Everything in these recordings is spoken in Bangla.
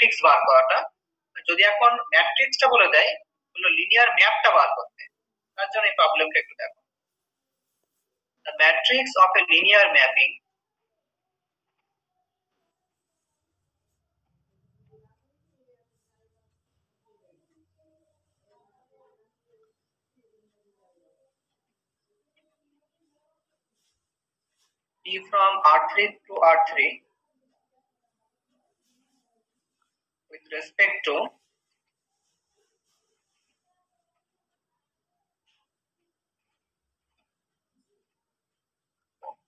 ম্যাট্রিক্স বার করাটা। যদি এখন ম্যাট্রিক্সটা বলে দেয় হলো লিনিয়ার ম্যাপটা বার করতে, তার জন্য এই প্রবলেমটা একটু দেখো। The matrix of a linear mapping T from R3 to R3 with respect to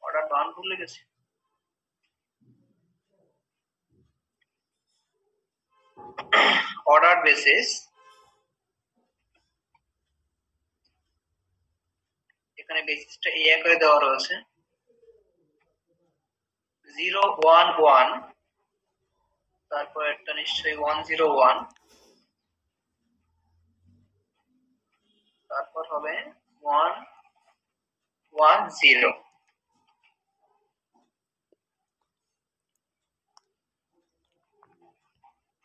order মান ভুলে গেছি, order basis এখানে বেসিসটা এই আকারে দেওয়া রয়েছে 0 1 1, তারপর একটা নিশ্চয়ই 1 0 1, তারপর হবে 1 1 0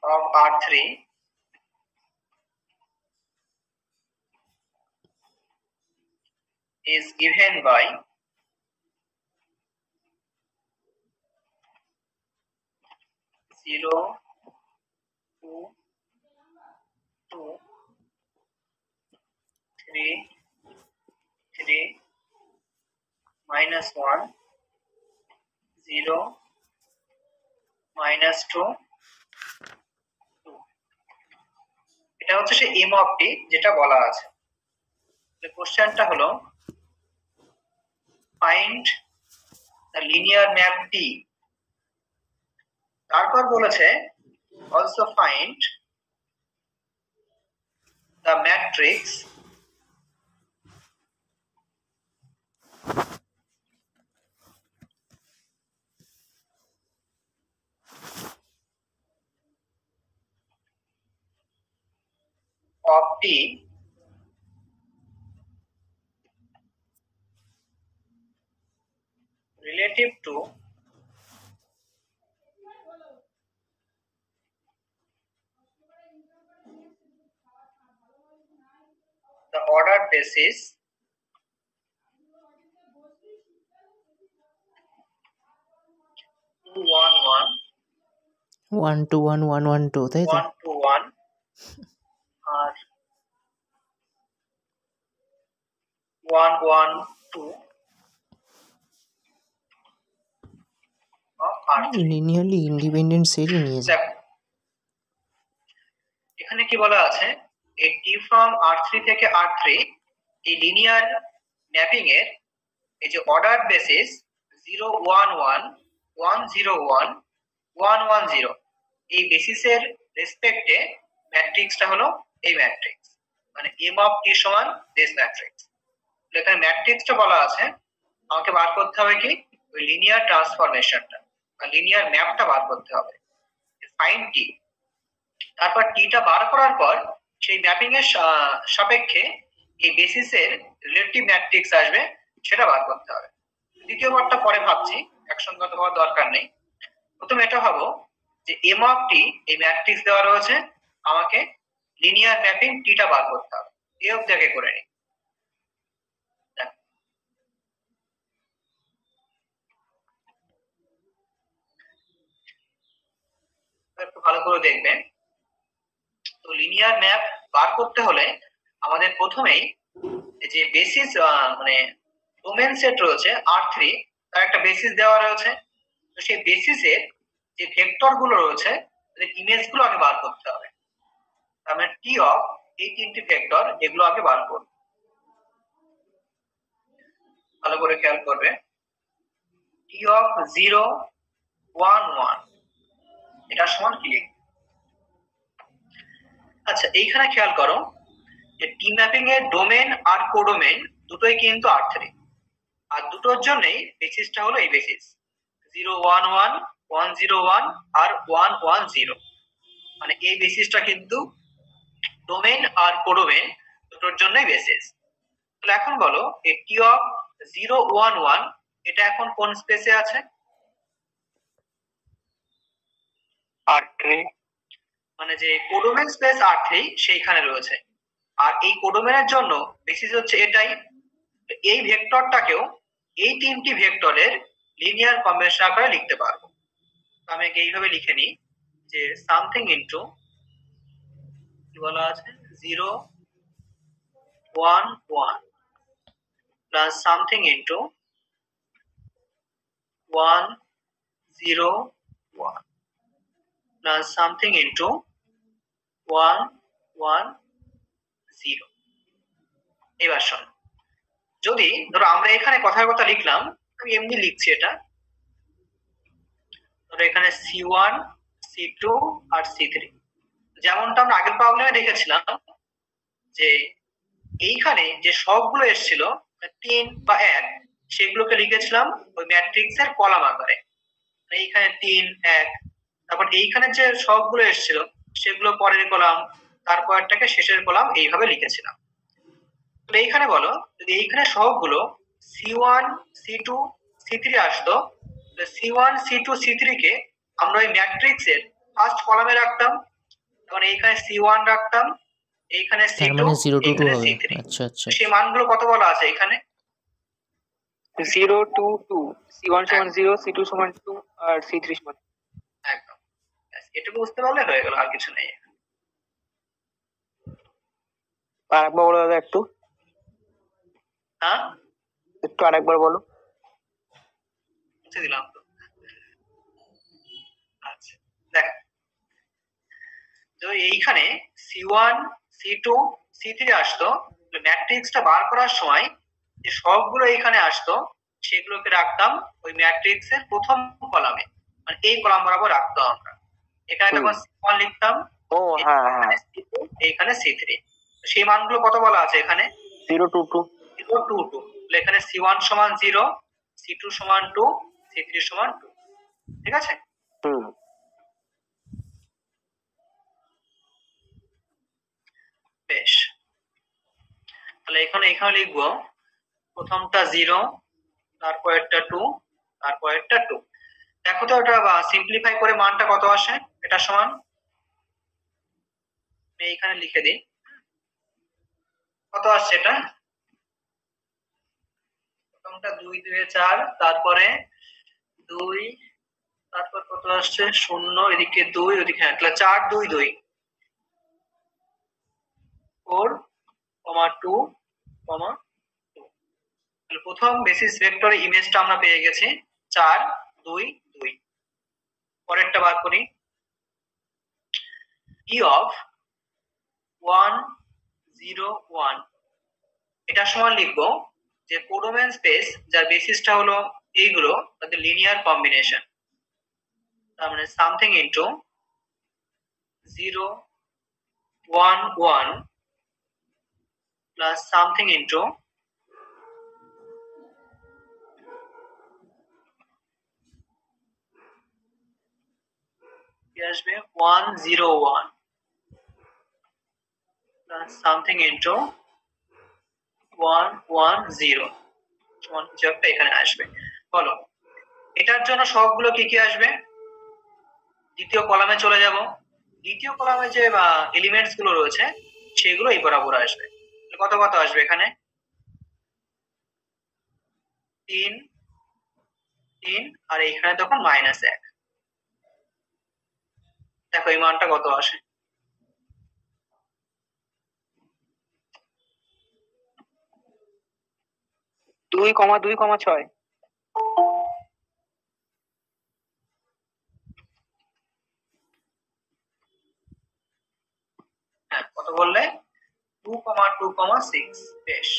of R3 is given by 0 2 2 3 3 minus 1 0 minus 2 2। এটা হচ্ছে সেই m of t যেটা বলা আছে। তাহলে কোশ্চেনটা হলো find the linear map T, তারপর বলেছে also find the matrix of T relative to the order basis 2 1 1 1 2 1 1 1 2 তাই তো 1 2 1 আর 1 1 2 of R3 লিনিয়ারলি ইন্ডিপেন্ডেন্ট সেটই নিয়েছে। দেখো এখানে কি বলা আছে, এই T from R3 থেকে R3 এই লিনিয়ার ম্যাপিং এর এই যে অর্ডার বেসিস 0 1 1 1 0 1 1 1 0 এই বেসিসের রেসপেক্টে ম্যাট্রিক্সটা হলো এই ম্যাট্রিক্স, মানে m of t সমান দিস ম্যাট্রিক্স। এখানে ম্যাট্রিক্সটা বলা আছে, আমাকে বার করতে হবে কি ওই লিনিয়ার ট্রান্সফরমেশনটা বা লিনিয়ার ম্যাপটা বার করতে হবে, ফাইন্ড t। তারপর টিটা বার করার পর সেই ম্যাপিং এর সাপেক্ষে এই বেসিসের রিলেটিভ ম্যাট্রিক্স আসবে সেটা বার করতে হবে। দ্বিতীয় পার্টটা পরে ভাবছি, একসঙ্গে তো হওয়ার দরকার নেই। প্রথমে এটা ভাবো যে m of t এই ম্যাট্রিক্স দেওয়া রয়েছে, আমাকে লিনিয়ার ম্যাপিং টিটা বার করতে হবে, এই অবধি আগে করে নিই। একটু ভালো করে দেখবেন, তো লিনিয়ার ম্যাপ বার করতে হলে আমাদের প্রথমেই যে বেসিস মানে ডোমেন সেট রয়েছে R3, তার একটা বেসিস দেওয়া রয়েছে। তো সেই বেসিসের যে ভেক্টর গুলো রয়েছে তাদের ইমেজ গুলো আগে বার করতে হবে। তার মানে টি অফ এই তিনটি ভেক্টর এগুলো আগে বার করব। ভালো করে খেয়াল করবে, টি অফ 0 1 1 এটা সমান কি? আচ্ছা এইখানে খেয়াল করো যে টি ম্যাপিং এর ডোমেন আর কোডোমেন দুটোই কিন্তু R3, আর দুটোর জন্যই বেসিসটা হলো এই বেসিস 0 1 1 1 0 1 আর 1 1 0, মানে এই বেসিসটা কিন্তু ডোমেন আর কোডোমেন দুটোর জন্যই বেসিস। তাহলে এখন বলো এই টি অফ 0 1 1 এটা এখন কোন স্পেসে আছে? R3 মানে যে কোডোমেন স্পেস R3 সেইখানে রয়েছে। আর এই কোডোমেনের জন্য বেসিস হচ্ছে এটাই। এই ভেক্টরটাকেও এই তিনটি ভেক্টরের লিনিয়ার কম্বিনেশন আকারে লিখতে পারবো। আমি এইভাবে লিখে নিই যে সামথিং ইনটু কি বলা আছে 0 1 1 plus something into 1 0 1 plus something into 1 1 0। এবার শোন, যদি ধরো আমরা এখানে কথার কথা লিখলাম, আমি এমনি লিখছি এটা, ধরো এখানে C1 C2 আর C3, যেমনটা আমরা আগের প্রবলেমে দেখেছিলাম যে এইখানে যে সবগুলো এসেছিল 3 বা 1 সেগুলোকে লিখেছিলাম ওই ম্যাট্রিক্সের কলাম আকারে। এইখানে 3 1, তারপর এইখানে যে সবগুলো এসেছিল সেগুলো পরের কলাম, তারপরটাকে শেষের কলাম, এইভাবে লিখেছিলাম। তাহলে এইখানে বলো যদি এইখানে সবগুলো C1 C2 C3 আসতো, C1 C2 C3 কে আমরা ওই ম্যাট্রিক্সের ফার্স্ট কলামে রাখতাম, তখন এইখানে C1 রাখতাম, এইখানে তার C2, মানে 0 2 2 এইখানে হবে। C3। আচ্ছা আচ্ছা সেই মানগুলো কত বলা আছে এখানে? 0 2 2, C1 সমান 0, C2 সমান 2 আর C3 সমান। একদম, এটুকু বুঝতে পারলে হয়ে গেল, আর কিছু নেই। আরেকবার বলো দাদা একটু, হ্যাঁ একটু আরেকবার বলো। মুছে দিলাম তো। আচ্ছা দেখ, তো এইখানে C1 C2 C3 আসতো, ম্যাট্রিক্সটা বার করার সময় যে সবগুলো এইখানে আসতো সেগুলোকে রাখতাম ওই ম্যাট্রিক্সের প্রথম কলামে, মানে এই কলাম বরাবর রাখতাম আমরা। এখানে তখন C1 লিখতাম, ও হ্যাঁ হ্যাঁ, এইখানে C3। সেই মানগুলো কত বলা আছে এখানে? 0 2 2, 0 2 2। এখানে C1 সমান 0, C2 সমান 2, C3 সমান 2। ঠিক আছে? বেশ, তাহলে এখানে লিখবো প্রথমটা 0, তারপরেরটা 2, তারপরেরটা 2। দেখো তো এটা সিম্পলিফাই করে মানটা কত আসে। এটা সমান, আমি এখানে লিখে দিই কত আসছে। এটা প্রথমটা 2 2 4, তারপরে 2, তারপর কত আসছে 0, এদিকে 2, ওদিকে হ্যাঁ, তাহলে 4 2 2, 4 2 2। তাহলে প্রথম বেসিস ভেক্টরের ইমেজটা আমরা পেয়ে গেছি 4 2 2। পরেরটা বার করি, E of 1 0 1। এটা সমান লিখবো যে কোডোমেন স্পেস যার বেসিসটা হলো এইগুলো, তাদের লিনিয়ার কম্বিনেশন। তার মানে something into 0 1 1 plus something into 1 0 1 plus something into 1 1 0 সমান কিছু একটা এখানে আসবে। বলো এটার জন্য সবগুলো কি কি আসবে? দ্বিতীয় কলামে চলে যাব, দ্বিতীয় কলামে যে এলিমেন্টস গুলো রয়েছে সেগুলো এই বরাবর আসবে। কত কত আসবে এখানে? 3 3, আর এইখানে তখন -1। দেখো এই মানটা কত আসে। 2,2,6। হ্যাঁ, কত বললে? 2,2,6। বেশ,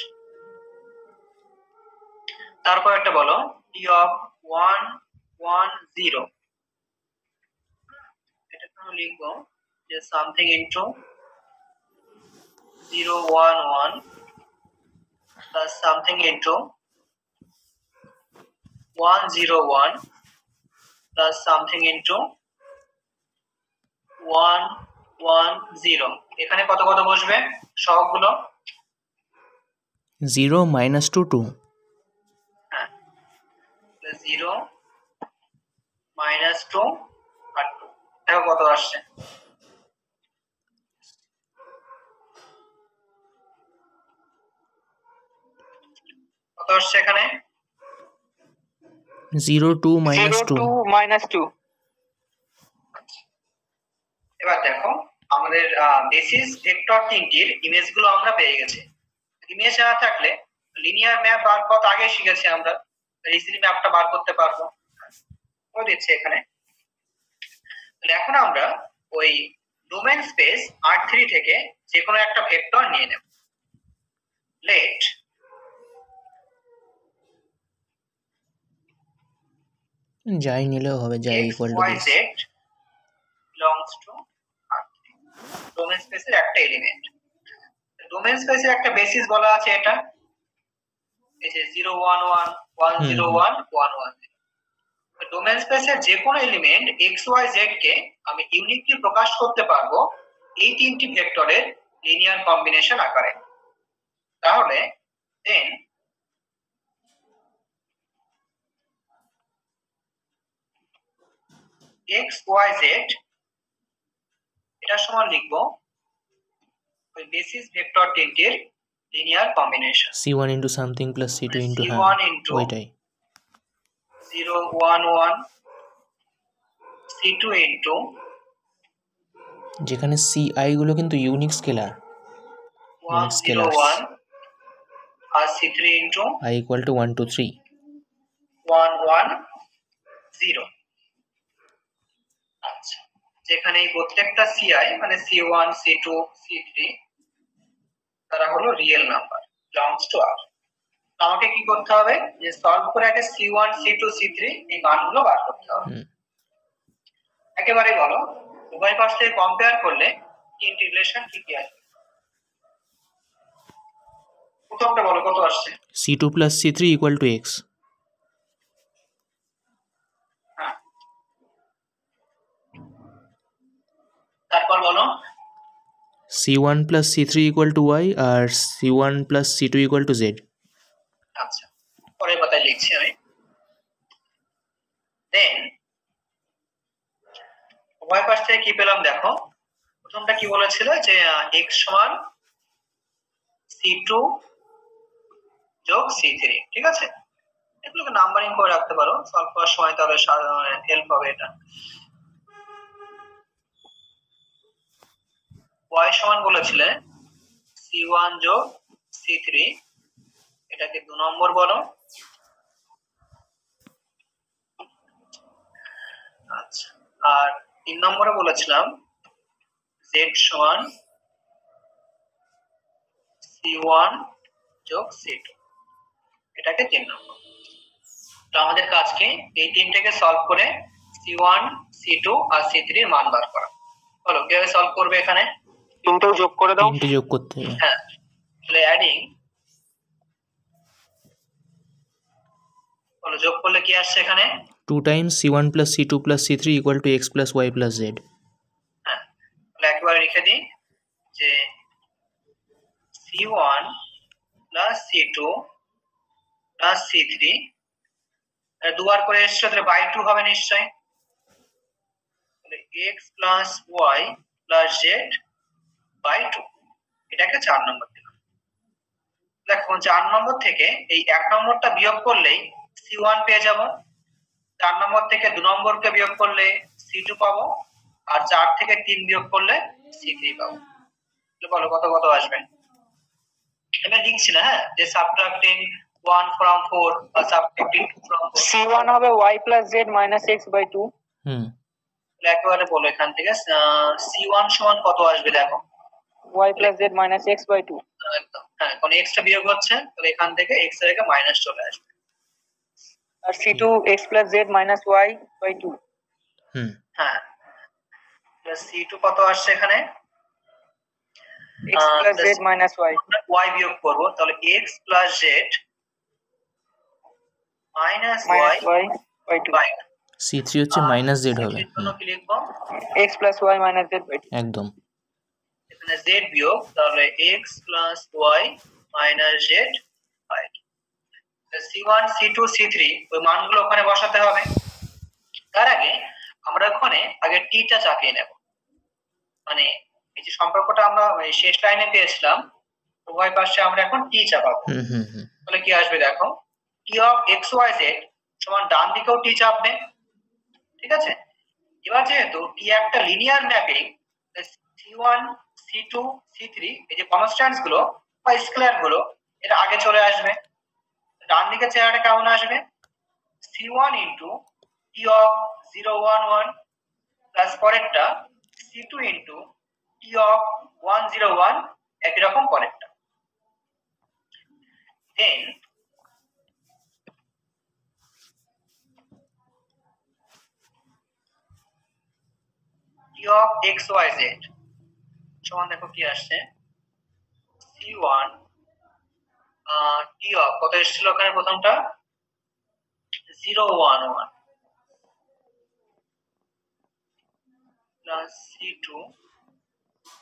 তারপর একটা বলো D of 1 1 0। এটা আমরা লিখবো যে something into 0 1 1 plus something into 1 0 1 plus something into 1 1 0। এখানে কত কত বসবে সবগুলো? 0 -2 2। হ্যাঁ, 0 -2 আর 2। দেখো কত আসছে। কত আসছে এখানে? 0 2 minus 0 2 2 minus 2. এবার দেখো আমাদের বেসিস ভেক্টর তিনটির ইমেজগুলো আমরা পেয়ে গেছি। ইমেজ না থাকলে লিনিয়ার ম্যাপ বার করতে আগে শিখেছি আমরা, ইজিলি ম্যাপটা বার করতে পারবো। ও দিচ্ছে এখানে। তাহলে এখন আমরা ওই ডোমেন স্পেস R3 থেকে যে কোনো একটা ভেক্টর নিয়ে নেব। লেট যাই নিলেও হবে, যাই x equal to y z belongs to R3, domain স্পেসের একটা এলিমেন্ট। ডোমেন স্পেসের একটা বেসিস বলা আছে এটা, এই যে 0 1 1 1 0 1 1 1 0। ডোমেন স্পেসের যে কোনো এলিমেন্ট x y z কে আমি ইউনিকলি প্রকাশ করতে পারবো এই তিনটি ভেক্টরের লিনিয়ার কম্বিনেশন আকারে। তাহলে দেন x y z এটা সমান লিখব ওই বেসিস ভেক্টর তিনটির linear combination c1 into something plus c2 into c1 into ওইটাই 0 1 1 c2 into যেখানে ci গুলো কিন্তু ইউনিক স্কেলার 1 0 1 আর c3 into I equal to 1 2 3 1 1 0। আচ্ছা, যেখানে এই প্রত্যেকটা ci মানে c1 c2 c3 তারা হলো real number belongs to R। আমাকে কি করতে হবে, যে সলভ করে আগে c1 c2 c3 এই মানগুলো বার করতে হবে। একেবারে বলো উভয় পাশ থেকে কম্পেয়ার করলে ইন্টিগ্রেশন কি কি আসবে? প্রথমটা বলো কত আসছে? c2 plus c3 equal to x হ্যাঁ, তারপর বলো c1 plus c3 equal to y R c1 plus c2 equal to z। আচ্ছা, পরের পাতায় লিখছি আমি। দেন উভয় পাশ থেকে কি পেলাম দেখো, প্রথমটা কি বলেছিল যে x সমান c2 যোগ c3, ঠিক আছে? এগুলোকে নাম্বারিং করে রাখতে পারো সলভ করার সময়, তাহলে হেল্প হবে এটা। y সমান বলেছিলে c1 যোগ c3, এটাকে 2 নম্বর বলো। আচ্ছা, আর 3 নম্বরে বলেছিলাম z সমান c1 যোগ c2, এটাকে 3 নম্বর। তো আমাদের কাজকে এই তিনটাকে সলভ করে c1 c2 আর c3 এর মান বার করা। বলো কিভাবে সলভ করবে? এখানে তিনটেও যোগ করে দাও। তিনটে যোগ করতে হবে। হ্যাঁ, তাহলে অ্যাডিং, বলো যোগ করলে কি আসছে এখানে? 2 times c1 plus c2 plus c3 equal to x plus y plus z। হ্যাঁ, তাহলে একবার লিখে দিই যে c1 plus c2 plus c3 দুবার করে এসছে, তাহলে বাই 2 হবে নিশ্চয়ই। তাহলে x plus y plus z by 2, এটাকে 4 নম্বর দিলাম। দেখো 4 নম্বর থেকে এই 1 নম্বরটা বিয়োগ করলেই c1 পেয়ে যাব, 4 নম্বর থেকে 2 নম্বরকে বিয়োগ করলে c2 পাবো, আর 4 থেকে 3 বিয়োগ করলে c3 পাবো। বলো কত কত আসবে? আমি লিখছি না, হ্যাঁ, যে সাবট্রাক্টিং 1 from 4 or subtracting 2 from 4, c1 হবে y plus z minus x by 2। একেবারে বলো এখান থেকে c1 সমান কত আসবে দেখো, y plus z minus x by 2। একদম হ্যাঁ, কোন x টা বিয়োগ হচ্ছে, তাহলে এখান থেকে x এর জায়গায় মাইনাস চলে আসবে। আর c2 x plus z minus y by 2। হ্যাঁ, c2 কত আসছে এখানে? x plus z minus y। y বিয়োগ করব, তাহলে x plus z minus y by 2। c3 হচ্ছে মাইনাস z হবে। কি লিখবো? x plus y minus z by 2। একদম, এখানে z বিয়োগ, তাহলে x plus y minus z by 2। c1 c2 c3 ওই মানগুলো ওখানে বসাতে হবে। তার আগে আমরা ওখানে আগে t টা চাপিয়ে নেব, মানে এই যে সম্পর্কটা আমরা শেষ লাইনে পেয়েছিলাম, উভয় পাশে আমরা এখন t চাপাবো। তাহলে কি আসবে দেখো, T of x Y Z সমান ডান দিকেও টি চাপবে, ঠিক আছে। এবার যেহেতু টি একটা linear mapping, C1 C2 C3 এই যে কনস্ট্যান্টস গুলো বা স্কেলার গুলো এটা আগে চলে আসবে, ডান দিকে চেহারাটা কেমন আসবে, C1 into T of 0 1 1 plus পরেরটা C2 ইন্টু টি অফ 1 0 1 একই রকম পরেরটা। দেন T of x Y Z সমান দেখো কি আসছে, C1 টি অফ কত এসেছিল ওখানে প্রথমটা 0 1 1 প্লাস C2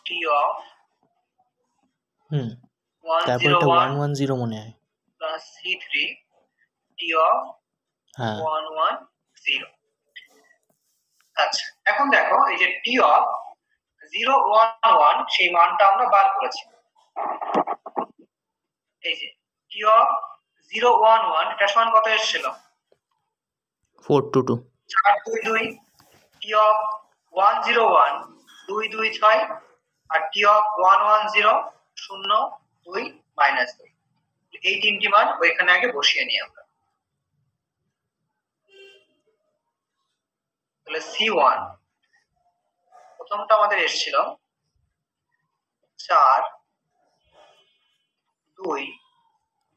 টি অফ তারপর 1 0 এটা 1 110 মনে হয়। প্লাস C3 টি অফ হ্যাঁ 1 1 0। আচ্ছা এখন দেখো এই যে টি অফ 0 1 1 সেই মানটা আমরা বার করেছি, এই যে টি অফ 0 1 1 এটা সমান কত এসেছিল 422। 4 2 2, টি অফ 1 0 1 2 2 6 আর টি অফ 1 1 0 0 2 মাইনাস 2, এই তিনটি মান ওইখানে আগে বসিয়ে নিই আমরা। তাহলে C1 প্রথমটা আমাদের এসেছিল 4 2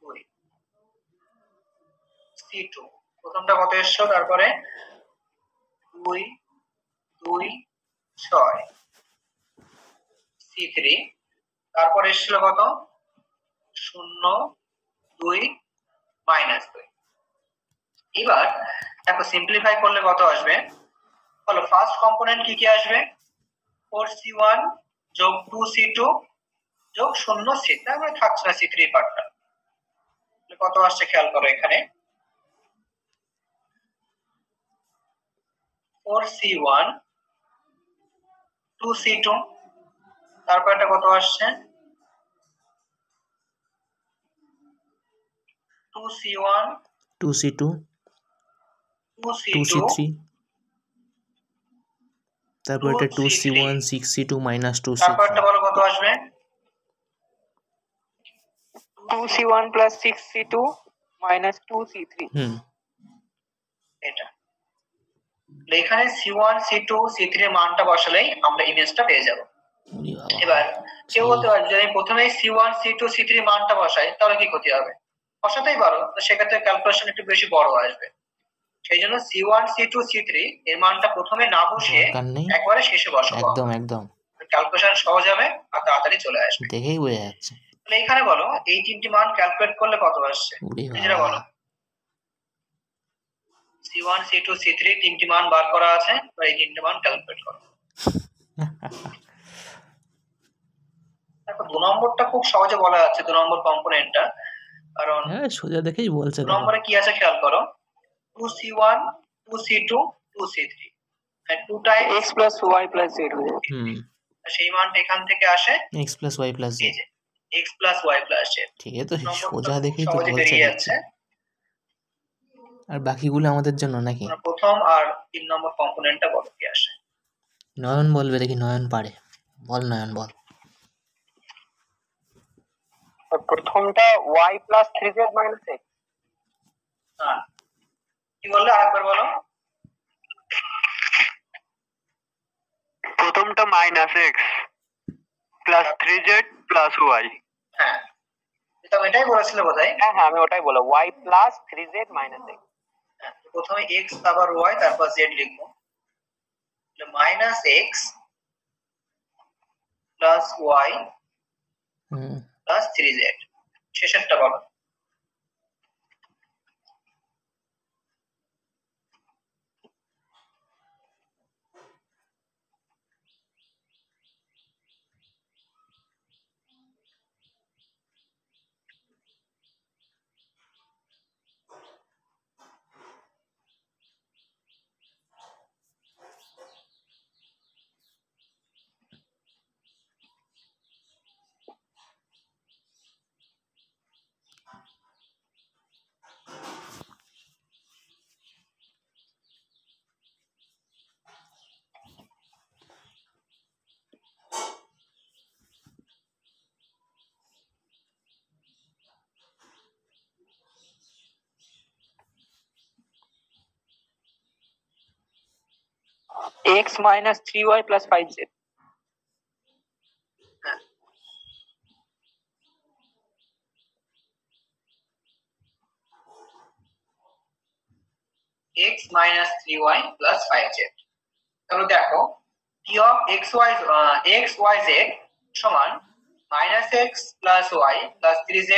2, C2 প্রথমটা কত এসেছিল, তারপরে 2 2 6, C3 তারপর এসেছিল কত 0 2 মাইনাস 2। এবার দেখো সিম্পলিফাই করলে কত আসবে, বলো ফার্স্ট কম্পোনেন্ট কি কি আসবে, 4C1 যোগ 2C2 যোগ 0 C3, তারপরে থাকছে না C3 পার্টটা, কত আসছে খেয়াল করো এখানে 4C1 2C2, তারপর এটা কত আসছে 2C1 2C2 2C2 2C3, তারপর এটা 2C1 6C2 মাইনাস 2C3, তারপরটা বলো কত আসবে 2C1 plus 6C2 minus 2C3। এটা এখানে C1 C2 C3 এর মানটা বসালেই আমরা ইমেজটা পেয়ে যাব। এবার কেউ বলতে পারে যদি প্রথমে C1 C2 C3 মানটা বসাই তাহলে কি ক্ষতি হবে, বসাতেই পারো, তো সেক্ষেত্রে ক্যালকুলেশন একটু বেশি বড় আসবে, সেই জন্য C1 C2 C3 এর মানটা প্রথমে না বসিয়ে একবারে শেষে বসাবো, একদম একদম ক্যালকুলেশন সহজ হবে আর তাড়াতাড়ি চলে আসবে। দেখেই বোঝা যাচ্ছে। তাহলে এখানে বলো এই তিনটি মান ক্যালকুলেট করলে কত আসছে, নিজেরা বলো। C1 C2 C3 তিনটি মান বার করা আছে, আর এই তিনটি মান ক্যালকুলেট করো। দেখো 2 নম্বরটা খুব সহজে বলা যাচ্ছে, 2 নম্বর কম্পোনেন্টটা, কারণ সোজা দেখেই বলছে। 2 নম্বরে কি আছে খেয়াল করো, 2C1 2C2 2C3 আর 2 Times x plus y plus z হয়ে যাবে। সেই মানটা এখান থেকে আসে x plus y plus z, x plus y plus z। ঠিক আছে, তো সোজা দেখেই তো বলছে যাচ্ছে। আর বাকিগুলো আমাদের জন্য নাকি? প্রথম আর 3 নম্বর কম্পোনেন্টটা বলো কি আসে। নয়ন বলবে, দেখি নয়ন পারে, বল নয়ন বল। প্রথমটা y plus 3z minus x। হ্যাঁ কি বললে আরেকবার বলো। প্রথমটা minus x plus 3z plus y. হ্যাঁ এটা এটাই বলেছিল বোধহয়। হ্যাঁ হ্যাঁ আমি ওটাই বললাম, y plus 3z minus x। হ্যাঁ প্রথমে x আবার y তারপর z লিখবো, তাহলে minus x plus y plus 3z, শেষেরটা বলো। x minus 3y plus 5z. x minus 3y plus 5z। তাহলে দেখো t of x y z সমান minus x plus y plus 3z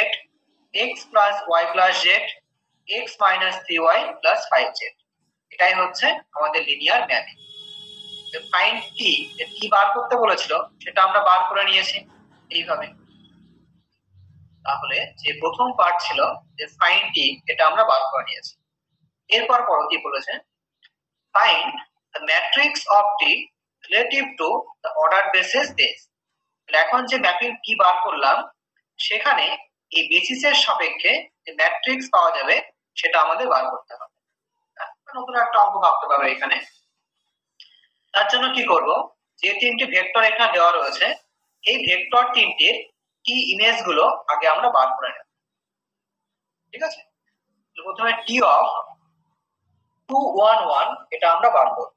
x plus y plus z x minus 3y plus 5z, এটাই হচ্ছে আমাদের লিনিয়ার ম্যাপিং। ফাইন্ড টি, যে টি বার করতে বলেছিল সেটা আমরা বার করে নিয়েছি এইভাবে। তাহলে যে প্রথম পার্ট ছিল যে ফাইন্ড টি, এটা আমরা বার করে নিয়েছি। এরপর পরে কি বলেছে, find the matrix of T relative to the order basis this. এখন যে ম্যাপিং কি বার করলাম সেখানে এই বেসিসের সাপেক্ষে যে ম্যাট্রিক্স পাওয়া যাবে সেটা আমাদের বার করতে হবে। নতুন একটা অঙ্ক ভাবতে পারবে এখানে। তার জন্য কি করব, যে তিনটি ভেক্টর এখানে দেওয়া রয়েছে এই ভেক্টর তিনটির কি ইমেজ গুলো আগে আমরা বার করে নেব। ঠিক আছে, প্রথমে টি অফ 2 1 1 এটা আমরা বার করব।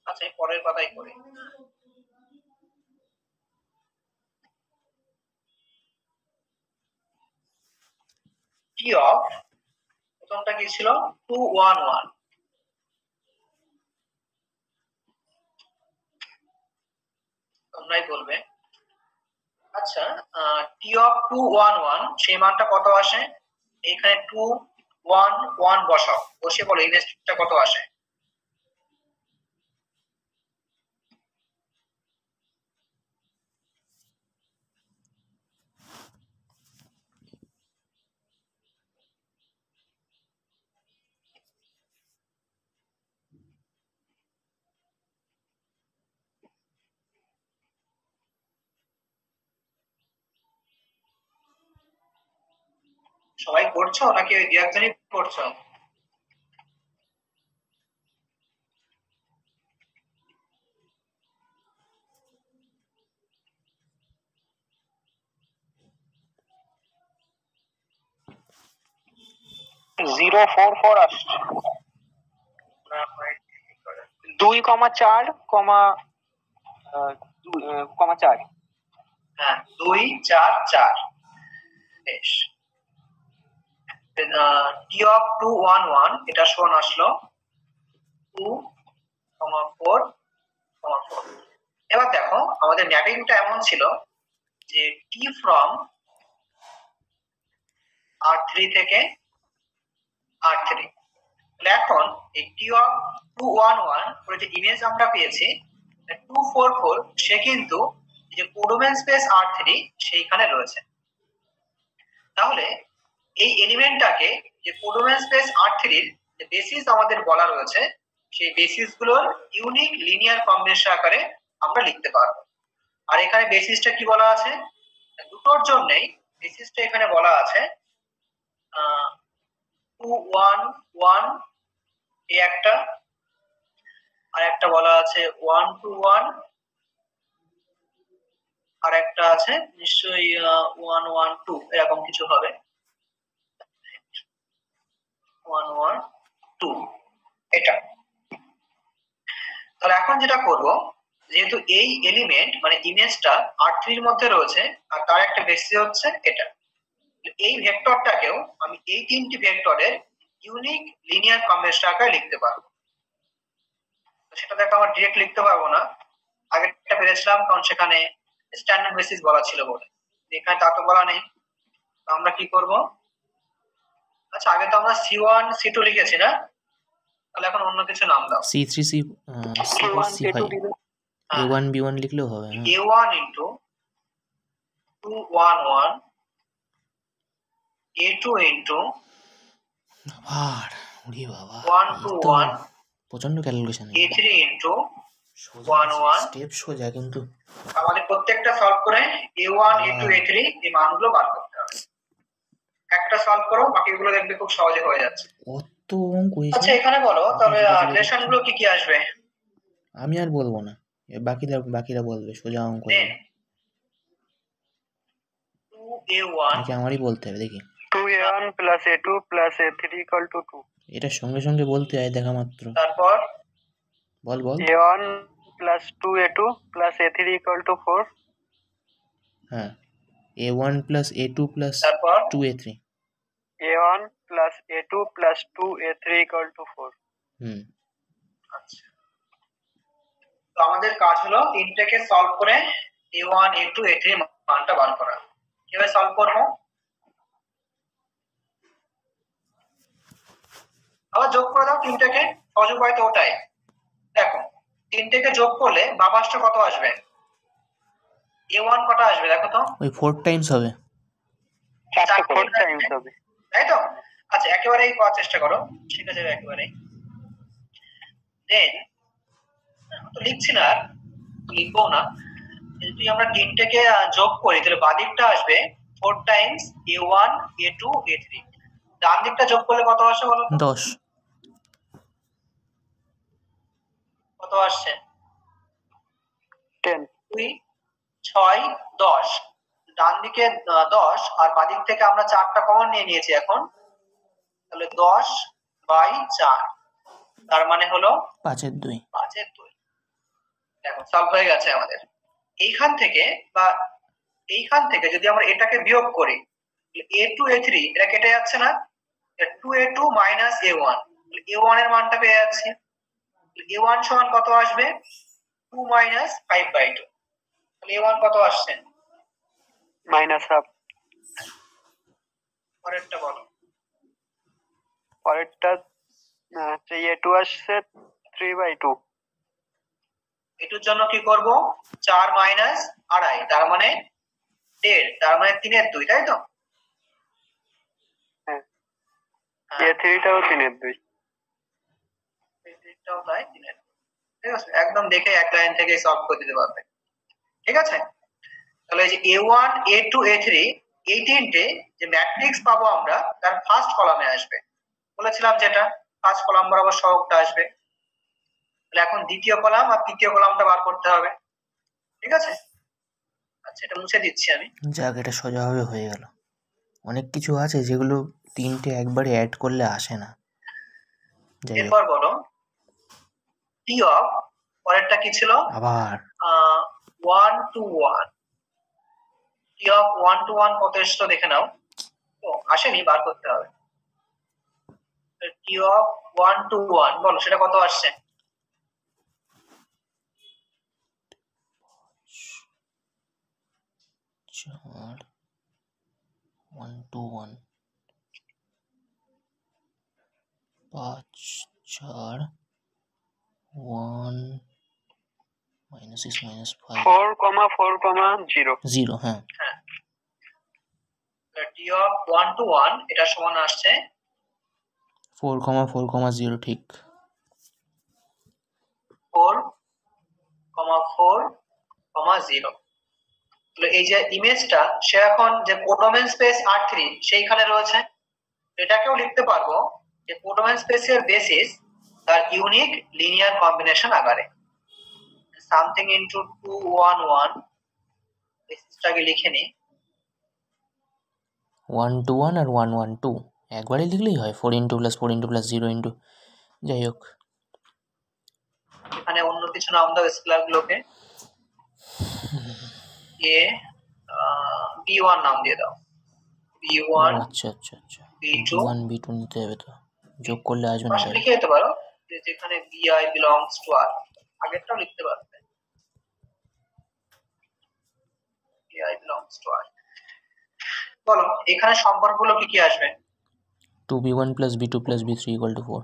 আচ্ছা, পরের পাতায় করি। টি অফ প্রথমটা কি ছিল 2 1 1, তোমরাই বলবে। আচ্ছা, টি অফ 2 1 1 সেই মানটা কত আসে, এখানে 2 1 1 বসাও, বসে বলো ইমেজটা কত আসে। সবাই করছো নাকি ওই একজনই করছো? জিরো 4 4 আসছে। 2,4, 4। হ্যাঁ, 2 4 4। বেশ, টি অফ 2 1 1 এটা সমান আসলো 2, 4, 4। এবার দেখো আমাদের ম্যাপিংটা এমন ছিল যে টি ফ্রম R3 থেকে R3। এখন এই টি অফ 2 1 1 করে যে ইমেজ আমরা পেয়েছি 2 4 4, সে কিন্তু যে কোডোমেন স্পেস R3 সেইখানে রয়েছে। তাহলে এই এলিমেন্টটাকে যে কোডোমেন স্পেস R3 এর যে বেসিস আমাদের বলা রয়েছে সেই বেসিস গুলোর ইউনিক লিনিয়ার কম্বিনেশন আকারে আমরা লিখতে পারবো। আর এখানে বেসিসটা কি বলা আছে, দুটোর জন্যই বেসিসটা এখানে বলা আছে 2 1 1 এই একটা, আর একটা বলা আছে 1 2 1, আর একটা আছে নিশ্চয়ই 1 1 2 এরকম কিছু হবে, 1 1 2 এটা। তাহলে এখন যেটা করব, যেহেতু এই এলিমেন্ট মানে ইমেজটা R3 এর মধ্যে রয়েছে আর তার একটা বেসিস হচ্ছে এটা, এই ভেক্টরটাকেও আমি এই তিনটি ভেক্টরের ইউনিক লিনিয়ার কম্বিনেশন আকারে লিখতে পারবো। সেটা দেখো আমরা ডিরেক্ট লিখতে পারবো না, আগেরটা পেরেছিলাম কারণ সেখানে স্ট্যান্ডার্ড বেসিস বলা ছিল বলে, এখানে তা তো বলা নেই। আমরা কি করব, আচ্ছা আগে তো আমরা C1 C2 লিখেছি না, তাহলে এখন অন্য কিছু নাম দাও। C3 C4 C5 A1 B1 লিখলেও হবে। A1 into 2 1 1, A2 into আবার ওরে বাবা 1 2 1, প্রচন্ড ক্যালকুলেশন। A3 into 1 1। স্টেপ সোজা, কিন্তু আমাদের প্রত্যেকটা সলভ করে A1 A2 A3 এই মানগুলো বার করতে হবে। একটা সলভ করো, বাকিগুলো দেখবে খুব সহজে হয়ে যাচ্ছে। কত অঙ্ক হয়েছে। আচ্ছা এখানে বলো তাহলে রিলেশন গুলো কি কি আসবে। আমি আর বলবো না, বাকিরা বলবে। সোজা অঙ্ক 2A1 আমারই বলতে হবে। দেখি 2A1 plus A2 plus A3 equal to 2। এটা সঙ্গে সঙ্গে বলতে হয় দেখা মাত্র। তারপর বল বল। A1 plus 2A2 plus A3 equal to 4. হ্যাঁ, A1 plus A2 plus তারপর 2A3। A1 plus A2 plus 2A3 equal to 4. হুম, আচ্ছা, তো আমাদের কাজ হলো তিনটাকে সলভ করে A1 A2 A3 মানটা বার করা। কিভাবে সলভ করব? আবার যোগ করে দাও তিনটাকে, সহজ উপায় তো ওটাই। দেখো তিনটাকে যোগ করলে বাবাসটা কত আসবে? A1 কত আসবে দেখো তো? ওই 4 টাইমস হবে। 4 times হবে। তাই তো? আচ্ছা, একেবারেই করার চেষ্টা করো, ঠিক আছে একেবারেই। দেন তো লিখছি না, লিখবো না, যদি আমরা তিনটাকে যোগ করি তাহলে বাঁ দিকটা আসবে 4 টাইমস A1 A2 A3। ডান দিকটা যোগ করলে কত আসে বলো তো? 10। কত আসছে? 10। 2 6 10। ডান দিকে 10 আর বাঁ দিক থেকে আমরা 4টা কমন নিয়ে নিয়েছি এখন, তাহলে 10/4, তার মানে হলো 5-এর 2। 5-এর 2। দেখো সলভ হয়ে গেছে আমাদের। এইখান থেকে বা এইখান থেকে যদি আমরা এটাকে বিয়োগ করি, A2 A3 এটা কেটে যাচ্ছে না, 2A2 minus A1, A1 এর মানটা পেয়ে যাচ্ছি। A1 সমান কত আসবে? 2 minus 5/2। তাহলে A1 কত আসছে? -1/2। পরেরটা বলো। পরেরটা A2 আসছে 3/2। এটার জন্য কি করব? 4 minus 2.5, তার মানে 1.5, তার মানে 3-এর 2, তাই তো? হ্যাঁ, A3 টাও 3-এর 2। এটাও তাই 3-এর 2। ঠিক আছে, একদম দেখে এক লাইন থেকে সলভ করে দিতে পারবে। ঠিক আছে, তাহলে এই যে A1 A2 A3 এই তিনটে যে ম্যাট্রিক্স পাবো আমরা, তার ফার্স্ট কলামে আসবে। বলেছিলাম যেটা ফার্স্ট কলাম বরাবর সহগটা আসবে। তাহলে এখন দ্বিতীয় কলাম আর তৃতীয় কলামটা বার করতে হবে। ঠিক আছে, আচ্ছা এটা মুছে দিচ্ছি আমি। যাক, এটা সোজাভাবে হয়ে গেল। অনেক কিছু আছে যেগুলো তিনটে একবারে অ্যাড করলে আসে না। যাই হোক, এরপর বলো T অফ, পরেরটা কি ছিল? আবার 1 to 1। T অফ 1 to 1 কত এসছো দেখে নাও। ও আসেনি, বার করতে হবে। T অফ 1 to 1 বলো সেটা কত আসছে? 4 1 to 1 5 4 1 -6 -5 4,4,0 0। হ্যাঁ, হ্যাঁ, T অফ 1 to 1 এটা সমান আসছে 4,4,0 ঠিক। 4,4,0। তাহলে এই যে ইমেজটা সে এখন যে কোডোমেন স্পেস R3 সেইখানে রয়েছে, এটাকেও লিখতে পারবো যে কোডোমেন স্পেসের বেসিস তার ইউনিক লিনিয়ার কম্বিনেশন আকারে সামথিং ইনটু 2 1 1। বেসিসটাকে লিখে নি 1 to 1 আর 1 1 2 একবারে লিখলেই হয়। 4 × +4 × +0 × যাই হোক, এখানে অন্য কিছু নাম দাও স্কেলার গুলোকে। এ B1 নাম দিয়ে দাও। B1 আচ্ছা আচ্ছা আচ্ছা, B2 B1 B2 নিতে হবে তো, যোগ করলে আসবে না। পাশে লিখে দিতে পারো যে যেখানে BI belongs to R, আগেরটাও লিখতে পারবে BI belongs to R। বলো এখানে সম্পর্কগুলো কি কি আসবে? 2B1 + B2 + B3 = 4,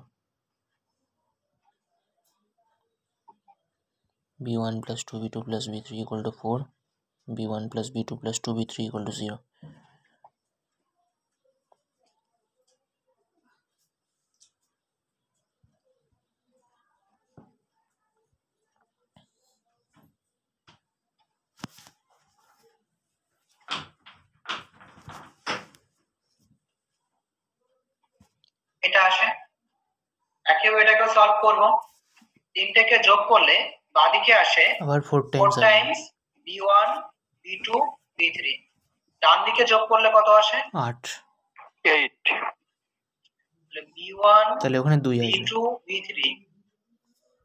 B1 + 2B2 + B3 = 4, B1 + B2 + 2B3 = 0। এটা আসে, একেও এটাকেও সলভ করব। তিনটাকে যোগ করলে বাঁদিকে আসে আবার 4 4 Times Times B1 B2 B3। ডান দিকে যোগ করলে কত আসে? 8। 8। B1 তাহলে ওখানে 2 আসবে। B2 B3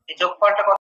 এই যোগফলটা কত